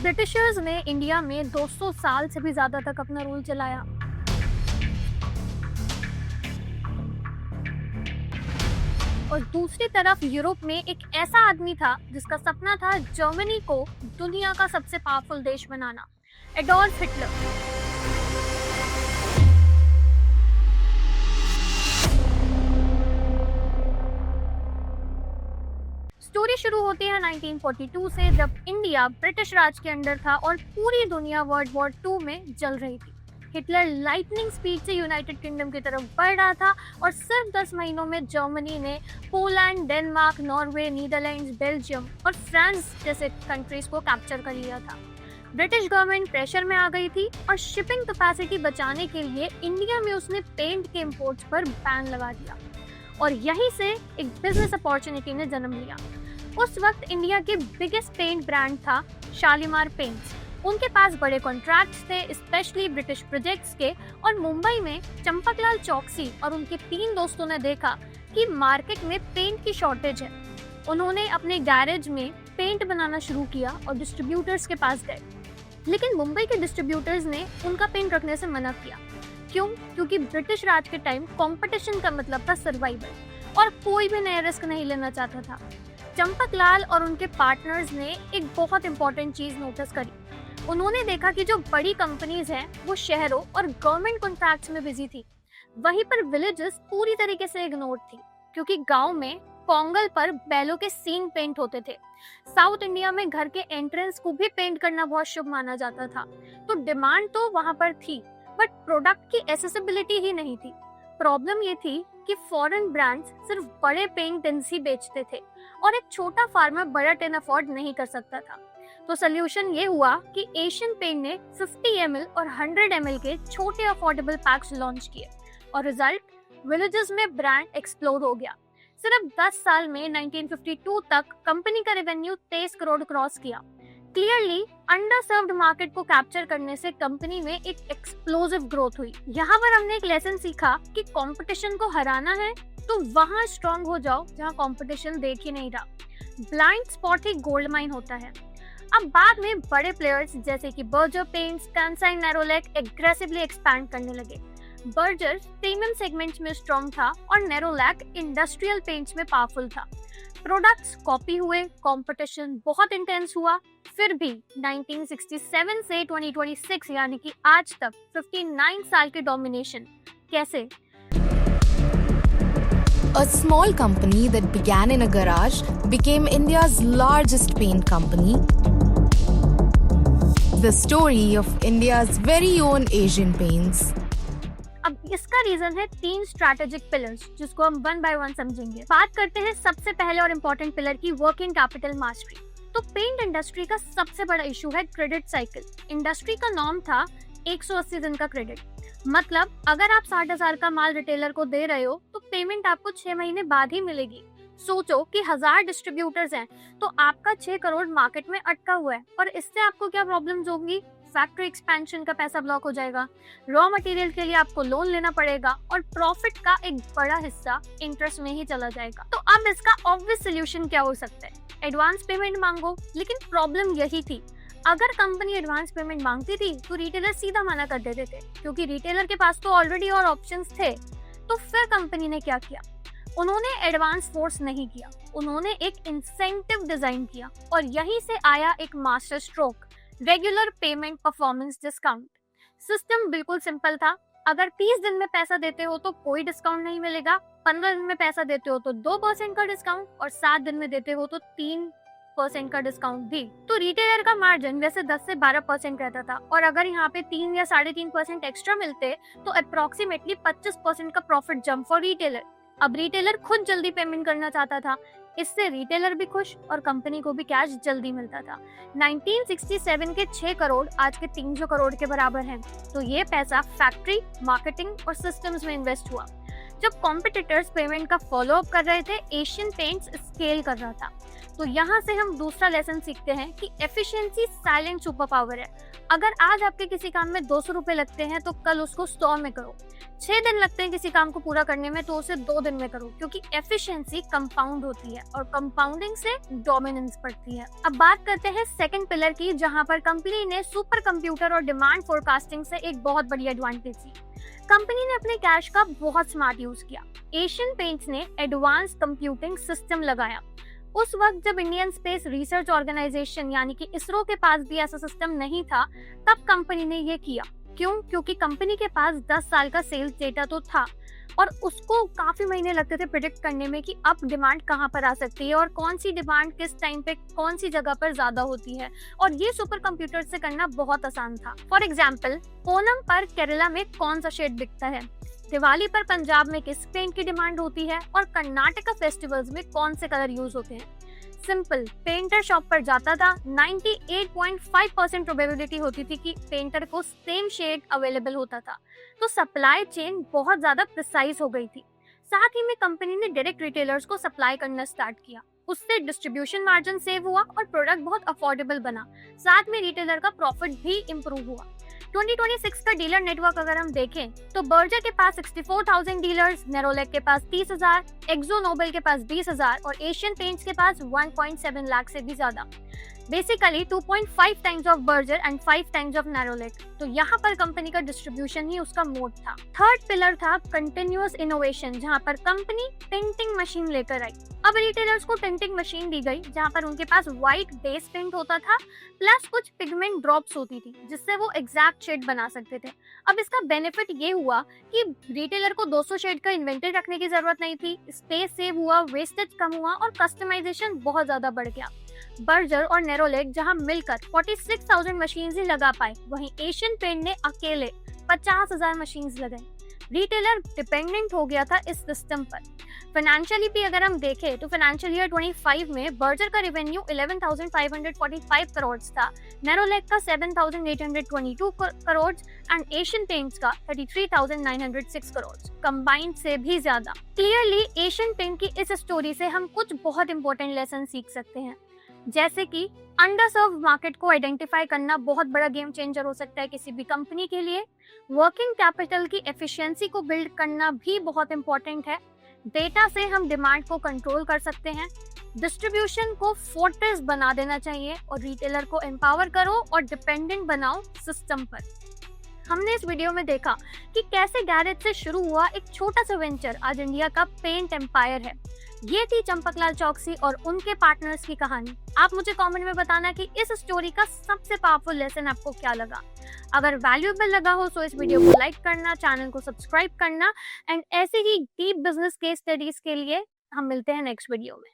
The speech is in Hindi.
ब्रिटिशर्स ने इंडिया में 200 साल से भी ज्यादा तक अपना रूल चलाया। और दूसरी तरफ यूरोप में एक ऐसा आदमी था जिसका सपना था जर्मनी को दुनिया का सबसे पावरफुल देश बनाना, एडोल्फ हिटलर। स्टोरी शुरू होती है 1942 से, जब इंडिया ब्रिटिश राज के अंडर था और पूरी दुनिया वर्ल्ड वॉर 2 में जल रही थी। हिटलर लाइटनिंग स्पीड से यूनाइटेड किंगडम की तरफ बढ़ रहा था और सिर्फ 10 महीनों में जर्मनी ने Poland, Denmark, Norway, Netherlands, Belgium और फ्रांस जैसे कंट्रीज को कैप्चर कर लिया था। ब्रिटिश गवर्नमेंट प्रेशर में आ गई थी और शिपिंग कैपेसिटी बचाने के लिए इंडिया में उसने पेंट के इंपोर्ट्स पर बैन लगा दिया और यहीं से एक बिजनेस अपॉर्चुनिटी ने जन्म लिया। उस वक्त इंडिया के बिगेस्ट पेंट ब्रांड था शालीमार पेंट्स। उनके पास बड़े कॉन्ट्रैक्ट्स थे, स्पेशली ब्रिटिश प्रोजेक्ट्स के, और मुंबई में चंपकलाल चौकसी और उनके 3 दोस्तों ने देखा कि मार्केट में पेंट की शॉर्टेज है। उन्होंने अपने गैरेज में पेंट बनाना शुरू किया और डिस्ट्रीब्यूटर्स के पास गए, लेकिन मुंबई के डिस्ट्रीब्यूटर्स ने उनका पेंट रखने से मना किया। क्यों? क्योंकि ब्रिटिश राज के टाइम कंपटीशन का मतलब था सर्वाइवल और कोई भी नया रिस्क नहीं लेना चाहता था। चंपकलाल और उनके पार्टनर्स ने एक बहुत इंपॉर्टेंट चीज नोटिस करी। उन्होंने देखा कि जो बड़ी कंपनीज हैं वो शहरों और गवर्नमेंट कॉन्ट्रैक्ट्स में बिजी थी, वहीं पर विलेजेस पूरी तरीके से इग्नोर थी, क्योंकि गांव में पोंगल पर बैलों के सींग पेंट होते थे। साउथ इंडिया में घर के एंट्रेंस को भी पेंट करना बहुत शुभ माना जाता था। तो डिमांड तो वहां पर थी, बट प्रोडक्ट की एसेसिबिलिटी ही नहीं थी। प्रॉब्लम ये थी कि फॉरेन ब्रांड्स सिर्फ बड़े पेंट टिन्स ही बेचते थे और एक छोटा फार्मर बड़ा टिन अफोर्ड नहीं कर सकता था। तो सोल्यूशन ये हुआ कि एशियन पेंट ने 50 ml और 100 ml के छोटे अफोर्डेबल पैक्स लॉन्च किए और रिजल्ट, विलेजेस में ब्रांड एक्सप्लोड हो गया। सिर्फ 10 साल में 1952 तक कंपनी का रेवेन्यू 23 करोड़ क्रॉस किया। क्लियरली अंडर सर्व्ड मार्केट को कैप्चर करने से कंपनी में एक एक्सप्लोसिव ग्रोथ हुई। यहाँ पर हमने एक लेसन सीखा कि कंपटीशन को हराना है तो वहाँ स्ट्रांग हो जाओ जहाँ कंपटीशन देख ही नहीं रहा। ब्लाइंड स्पॉट ही गोल्ड माइन होता है। अब बाद में बड़े प्लेयर्स जैसे कि Berger paints, Kansai Nerolac aggressively expand करने लगे। बर्जर प्रीमियम सेगमेंट्स में स्ट्रांग था और नेरोलैक इंडस्ट्रियल पेंट्स में पावरफुल था। प्रोडक्ट्स कॉपी हुए, कंपटीशन बहुत इंटेंस हुआ, फिर भी 1967 से 2026 यानी कि आज तक 59 साल के डोमिनेशन। कैसे? A small company that began in a garage became India's largest paint company. The story of India's very own Asian Paints. अब इसका रीजन है 3 स्ट्रैटेजिक पिलर्स, जिसको हम वन बाय वन समझेंगे। बात करते हैं सबसे पहले और इम्पोर्टेंट पिलर की, वर्किंग कैपिटल मास्टरी। तो पेंट इंडस्ट्री का सबसे बड़ा इशू है क्रेडिट साइकिल। इंडस्ट्री का नॉर्म था 180 दिन का क्रेडिट। मतलब अगर आप 60,000 का माल रिटेलर को दे रहे हो तो पेमेंट आपको 6 महीने बाद ही मिलेगी। सोचो कि 1000 डिस्ट्रीब्यूटर्स हैं तो आपका 6 करोड़ मार्केट में अटका हुआ है, और इससे आपको क्या प्रॉब्लम्स होंगी? फैक्ट्री एक्सपेंशन का पैसा ब्लॉक हो जाएगा, रॉ मटेरियल के लिए आपको लोन लेना पड़ेगा और प्रॉफिट का एक बड़ा हिस्सा इंटरेस्ट में ही चला जाएगा। तो अब इसका ऑब्वियस सोल्यूशन क्या हो सकता है? एडवांस पेमेंट मांगो। लेकिन प्रॉब्लम यही थी, अगर कंपनी एडवांस पेमेंट मांगती थी तो रिटेलर सीधा मना कर देते थे, क्योंकि रिटेलर के पास तो ऑलरेडी और ऑप्शंस थे। तो फिर कंपनी ने क्या किया? उन्होंने एडवांस फोर्स नहीं किया, उन्होंने एक इंसेंटिव डिजाइन किया और यहीं से आया एक master stroke, regular payment performance discount. System बिल्कुल सिंपल था। अगर 30 दिन में पैसा देते हो तो कोई डिस्काउंट नहीं मिलेगा, 15 दिन में पैसा देते हो तो 2% का डिस्काउंट, और 7 दिन में देते हो तो 3% का डिस्काउंट भी। तो रिटेलर का मार्जिन वैसे 10 से 12% रहता था, और अगर यहाँ पे 3 या 3.5% एक्स्ट्रा मिलते तो अप्रोक्सीमेटली 25% का प्रॉफिट जंप फॉर रिटेलर। अब रिटेलर खुद जल्दी पेमेंट करना चाहता था, इससे रिटेलर भी खुश और कंपनी को भी कैश जल्दी मिलता था। 1967 के 6 करोड़ आज के 300 करोड़ के बराबर हैं। तो ये पैसा फैक्ट्री, मार्केटिंग और सिस्टम्स में इन्वेस्ट हुआ। जब कॉम्पिटिटर्स पेमेंट का फॉलो अप कर रहे थे, एशियन पेंट्स स्केल कर रहा था। तो यहाँ से हम दूसरा लेसन सीखते हैं कि एफिशिएंसी साइलेंट सुपर पावर है। अगर आज आपके किसी काम में 200 रुपए लगते हैं तो कल उसको 100 में करो। 6 दिन लगते हैं किसी काम को पूरा करने में तो उसे 2 दिन में करो, क्योंकि एफिशिएंसी कंपाउंड होती है और कंपाउंडिंग से डोमिनेंस बढ़ती है। अब बात करते हैं सेकंड पिलर की, जहां पर कंपनी ने सुपर कंप्यूटर और डिमांड फोरकास्टिंग से एक बहुत बड़ी एडवांटेज ली। कंपनी ने अपने कैश का बहुत स्मार्ट यूज किया। एशियन पेंट्स ने एडवांस कंप्यूटिंग सिस्टम लगाया। उस वक्त जब इंडियन स्पेस रिसर्च ऑर्गेनाइजेशन यानी कि इसरो के पास भी ऐसा सिस्टम नहीं था, तब कंपनी ने ये किया। क्यों? क्योंकि कंपनी के पास 10 साल का सेल्स डेटा तो था और उसको काफी महीने लगते थे प्रिडिक्ट करने में कि अब डिमांड कहाँ पर आ सकती है और कौन सी डिमांड किस टाइम पे कौन सी जगह पर ज्यादा होती है, और ये सुपर कंप्यूटर से करना बहुत आसान था। फॉर एग्जाम्पल, ओणम पर केरला में कौन सा शेड बिकता है, दिवाली पर पंजाब में किस पेंट की डिमांड होती है और कर्नाटका फेस्टिवल्स में कौन से कलर यूज होते हैं। सिंपल, पेंटर शॉप पर जाता था, 98.5% प्रोबेबिलिटी होती थी कि पेंटर को सेम शेड अवेलेबल होता था। तो सप्लाई चेन बहुत ज्यादा प्रिसाइज हो गई थी। साथ ही में कंपनी ने डायरेक्ट रिटेलर्स को सप्लाई करना स्टार्ट किया। उससे डिस्ट्रीब्यूशन मार्जिन सेव हुआ और प्रोडक्ट बहुत अफोर्डेबल बना। साथ में रिटेलर का प्रॉफिट भी इम्प्रूव हुआ। 2026 का डीलर नेटवर्क अगर हम देखें तो बर्जर के पास 64,000 डीलर्स, नेरोलैक के पास 30,000, एक्सो नोबेल के पास 20,000 और एशियन पेंट्स के पास 1.7 लाख से भी ज्यादा। Basically 2.5 times of Berger and 5 times of Nerolac. तो यहाँ पर कंपनी का डिस्ट्रीब्यूशन ही उसका मोड था। थर्ड पिलर था कंटिन्यूअस इनोवेशन, जहाँ पर कंपनी टिंटिंग मशीन लेकर आई। अब रिटेलर्स को टिंटिंग मशीन दी गई, जहाँ पर उनके पास व्हाइट बेस टिंट होता था प्लस कुछ पिगमेंट ड्रॉप्स होती थी, जिससे वो एग्जैक्ट शेड बना सकते थे। अब इसका बेनिफिट ये हुआ कि रिटेलर को 200 शेड का इन्वेंटरी रखने की जरूरत नहीं थी, स्पेस सेव हुआ, वेस्टेज कम हुआ और कस्टमाइजेशन बहुत ज्यादा बढ़ गया। बर्जर और नेरोलैक जहां मिलकर 46,000 मशीन्स ही लगा पाए, वहीं एशियन पेंट ने अकेले 50,000 मशीन्स लगाई। रिटेलर डिपेंडेंट हो गया था इस सिस्टम पर। फाइनेंशियली भी अगर हम देखें तो फाइनेंशियल ईयर 25 में बर्जर का रेवेन्यू 11,545 करोड़ था, नेरोलैक का 7,822 करोड़ एंड एशियन पेंट्स का 33,906 करोड़, कंबाइंड से भी ज्यादा। क्लियरली एशियन पेंट की इस स्टोरी से हम कुछ बहुत इंपॉर्टेंट लेसन सीख सकते हैं, जैसे कि अंडरसर्व मार्केट को आइडेंटिफाई करना बहुत बड़ा गेम चेंजर हो सकता है किसी भी कंपनी के लिए। वर्किंग कैपिटल की एफिशिएंसी को बिल्ड करना भी बहुत इंपॉर्टेंट है। डेटा से हम डिमांड को कंट्रोल कर सकते हैं। डिस्ट्रीब्यूशन को फोर्ट्रेस बना देना चाहिए और रिटेलर को एम्पावर करो और डिपेंडेंट बनाओ सिस्टम पर। हमने इस वीडियो में देखा कि कैसे गैरेज से शुरू हुआ एक छोटा सा वेंचर आज इंडिया का पेंट एम्पायर है। ये थी चंपकलाल चौकसी और उनके पार्टनर्स की कहानी। आप मुझे कमेंट में बताना कि इस स्टोरी का सबसे पावरफुल लेसन आपको क्या लगा। अगर वैल्यूएबल लगा हो तो इस वीडियो को लाइक करना, चैनल को सब्सक्राइब करना एंड ऐसे ही डीप बिजनेस केस स्टडीज के लिए हम मिलते हैं नेक्स्ट वीडियो में।